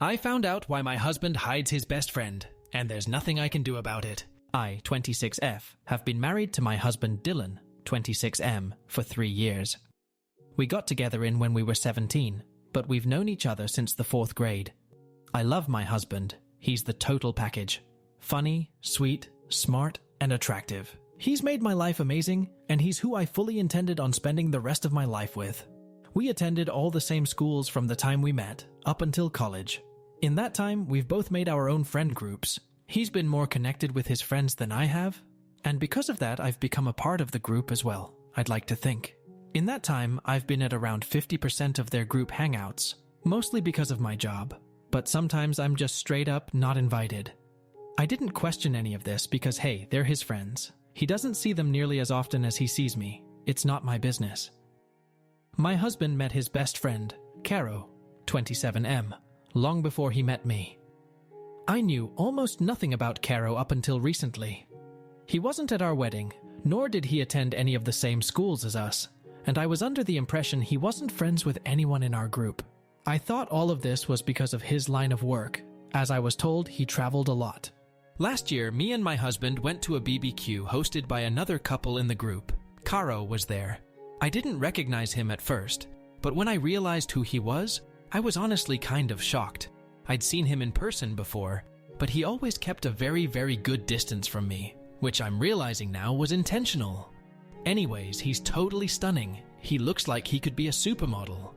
I found out why my husband hides his best friend, and there's nothing I can do about it. I, 26F, have been married to my husband Dylan, 26M, for 3 years. We got together when we were 17, but we've known each other since the 4th grade. I love my husband. He's the total package. Funny, sweet, smart, and attractive. He's made my life amazing, and he's who I fully intended on spending the rest of my life with. We attended all the same schools from the time we met, up until college. In that time, we've both made our own friend groups. He's been more connected with his friends than I have, and because of that, I've become a part of the group as well, I'd like to think. In that time, I've been at around 50% of their group hangouts, mostly because of my job, but sometimes I'm just straight up not invited. I didn't question any of this because, hey, they're his friends. He doesn't see them nearly as often as he sees me. It's not my business. My husband met his best friend, Caro, 27M, long before he met me. I knew almost nothing about Caro up until recently. He wasn't at our wedding, nor did he attend any of the same schools as us, and I was under the impression he wasn't friends with anyone in our group. I thought all of this was because of his line of work. As I was told, he traveled a lot. Last year, me and my husband went to a BBQ hosted by another couple in the group. Caro was there. I didn't recognize him at first, but when I realized who he was, I was honestly kind of shocked. I'd seen him in person before, but he always kept a very, very good distance from me, which I'm realizing now was intentional. Anyways, he's totally stunning. He looks like he could be a supermodel.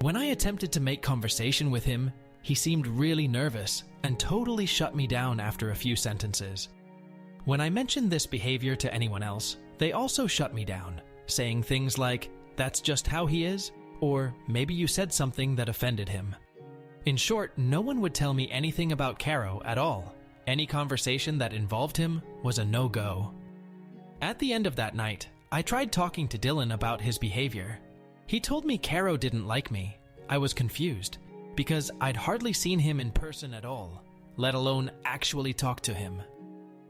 When I attempted to make conversation with him, he seemed really nervous and totally shut me down after a few sentences. When I mentioned this behavior to anyone else, they also shut me down, saying things like, "That's just how he is," or "Maybe you said something that offended him." In short, no one would tell me anything about Caro at all. Any conversation that involved him was a no-go. At the end of that night, I tried talking to Dylan about his behavior. He told me Caro didn't like me. I was confused, because I'd hardly seen him in person at all, let alone actually talk to him.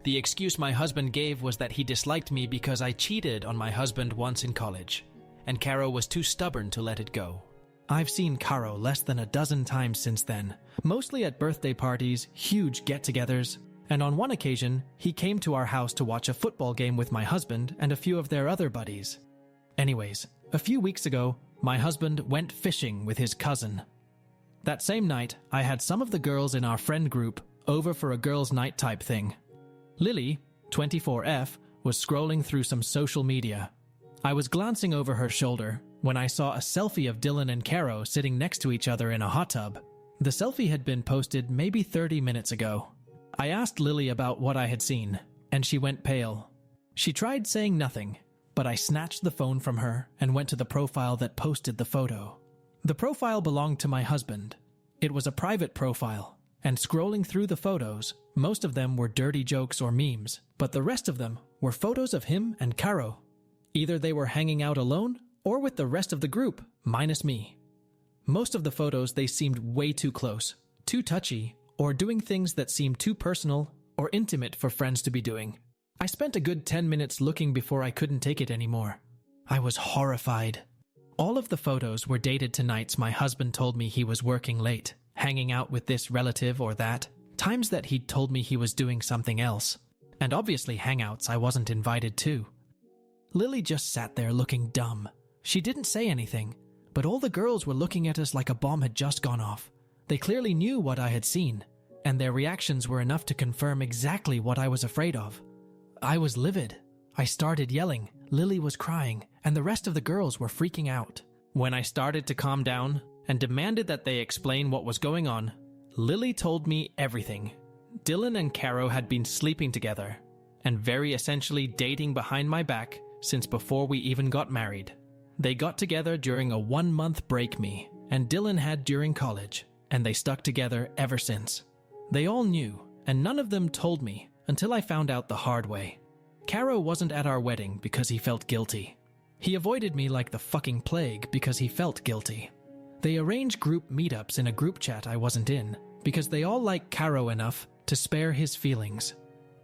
The excuse my husband gave was that he disliked me because I cheated on my husband once in college, and Caro was too stubborn to let it go. I've seen Caro less than a dozen times since then, mostly at birthday parties, huge get-togethers, and on one occasion, he came to our house to watch a football game with my husband and a few of their other buddies. Anyways, a few weeks ago, my husband went fishing with his cousin. That same night, I had some of the girls in our friend group over for a girls' night type thing. Lily, 24F, was scrolling through some social media. I was glancing over her shoulder when I saw a selfie of Dylan and Caro sitting next to each other in a hot tub. The selfie had been posted maybe 30 minutes ago. I asked Lily about what I had seen, and she went pale. She tried saying nothing, but I snatched the phone from her and went to the profile that posted the photo. The profile belonged to my husband. It was a private profile, and scrolling through the photos, most of them were dirty jokes or memes, but the rest of them were photos of him and Caro. Either they were hanging out alone or with the rest of the group, minus me. Most of the photos they seemed way too close, too touchy, or doing things that seemed too personal or intimate for friends to be doing. I spent a good 10 minutes looking before I couldn't take it anymore. I was horrified. All of the photos were dated to nights my husband told me he was working late, hanging out with this relative or that, times that he'd told me he was doing something else, and obviously hangouts I wasn't invited to. Lily just sat there looking dumb. She didn't say anything, but all the girls were looking at us like a bomb had just gone off. They clearly knew what I had seen, and their reactions were enough to confirm exactly what I was afraid of. I was livid. I started yelling, Lily was crying, and the rest of the girls were freaking out. When I started to calm down and demanded that they explain what was going on, Lily told me everything. Dylan and Caro had been sleeping together, and very essentially dating behind my back since before we even got married. They got together during a 1-month break me, and Dylan had during college, and they stuck together ever since. They all knew, and none of them told me until I found out the hard way. Caro wasn't at our wedding because he felt guilty. He avoided me like the fucking plague because he felt guilty. They arranged group meetups in a group chat I wasn't in because they all liked Caro enough to spare his feelings.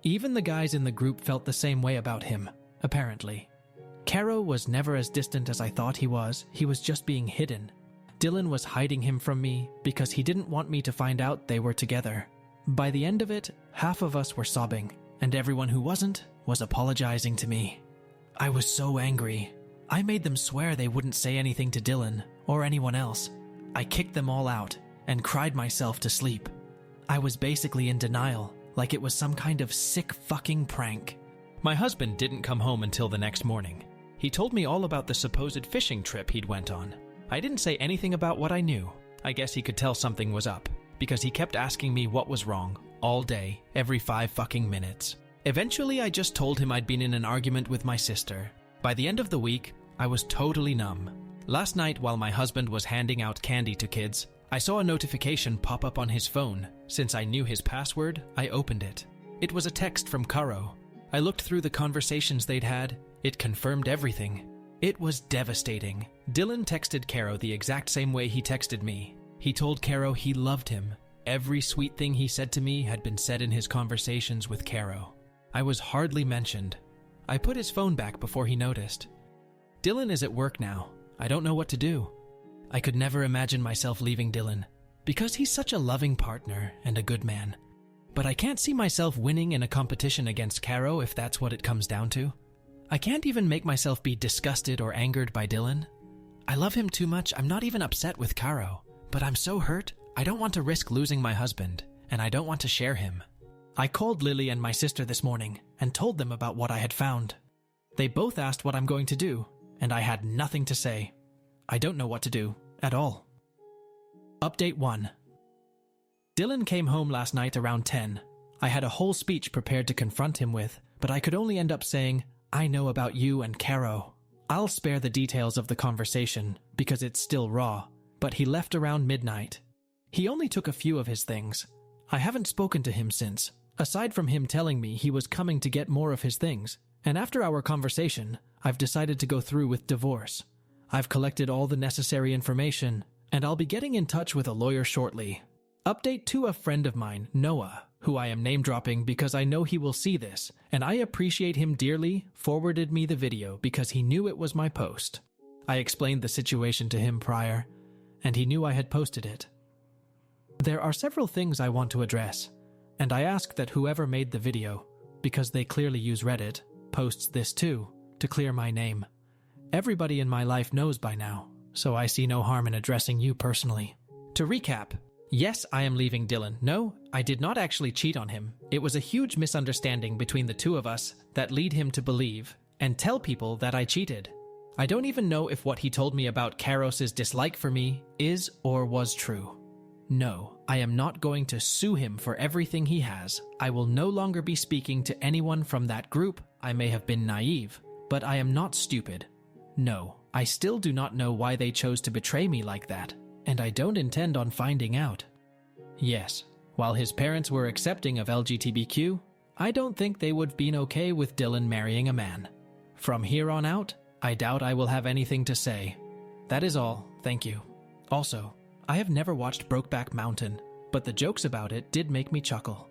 Even the guys in the group felt the same way about him, apparently. Caro was never as distant as I thought he was just being hidden. Dylan was hiding him from me because he didn't want me to find out they were together. By the end of it, half of us were sobbing, and everyone who wasn't was apologizing to me. I was so angry. I made them swear they wouldn't say anything to Dylan or anyone else. I kicked them all out and cried myself to sleep. I was basically in denial, like it was some kind of sick fucking prank. My husband didn't come home until the next morning. He told me all about the supposed fishing trip he'd went on. I didn't say anything about what I knew. I guess he could tell something was up, because he kept asking me what was wrong, all day, every 5 fucking minutes. Eventually, I just told him I'd been in an argument with my sister. By the end of the week, I was totally numb. Last night, while my husband was handing out candy to kids, I saw a notification pop up on his phone. Since I knew his password, I opened it. It was a text from Caro. I looked through the conversations they'd had. It confirmed everything. It was devastating. Dylan texted Caro the exact same way he texted me. He told Caro he loved him. Every sweet thing he said to me had been said in his conversations with Caro. I was hardly mentioned. I put his phone back before he noticed. Dylan is at work now. I don't know what to do. I could never imagine myself leaving Dylan, because he's such a loving partner and a good man. But I can't see myself winning in a competition against Caro if that's what it comes down to. I can't even make myself be disgusted or angered by Dylan. I love him too much. I'm not even upset with Caro, but I'm so hurt. I don't want to risk losing my husband, and I don't want to share him. I called Lily and my sister this morning and told them about what I had found. They both asked what I'm going to do, and I had nothing to say. I don't know what to do at all. Update 1. Dylan came home last night around 10. I had a whole speech prepared to confront him with, but I could only end up saying, "I know about you and Caro." I'll spare the details of the conversation because it's still raw, but he left around midnight. He only took a few of his things. I haven't spoken to him since, aside from him telling me he was coming to get more of his things, and after our conversation, I've decided to go through with divorce. I've collected all the necessary information, and I'll be getting in touch with a lawyer shortly. Update to a friend of mine, Noah, who I am name-dropping because I know he will see this, and I appreciate him dearly, forwarded me the video because he knew it was my post. I explained the situation to him prior, and he knew I had posted it. There are several things I want to address, and I ask that whoever made the video, because they clearly use Reddit, posts this too, to clear my name. Everybody in my life knows by now, so I see no harm in addressing you personally. To recap, yes, I am leaving Dylan. No, I did not actually cheat on him. It was a huge misunderstanding between the two of us that lead him to believe and tell people that I cheated. I don't even know if what he told me about Caros' dislike for me is or was true. No, I am not going to sue him for everything he has. I will no longer be speaking to anyone from that group. I may have been naive, but I am not stupid. No, I still do not know why they chose to betray me like that, and I don't intend on finding out. Yes, while his parents were accepting of LGBTQ, I don't think they would have been okay with Dylan marrying a man. From here on out, I doubt I will have anything to say. That is all, thank you. Also, I have never watched Brokeback Mountain, but the jokes about it did make me chuckle.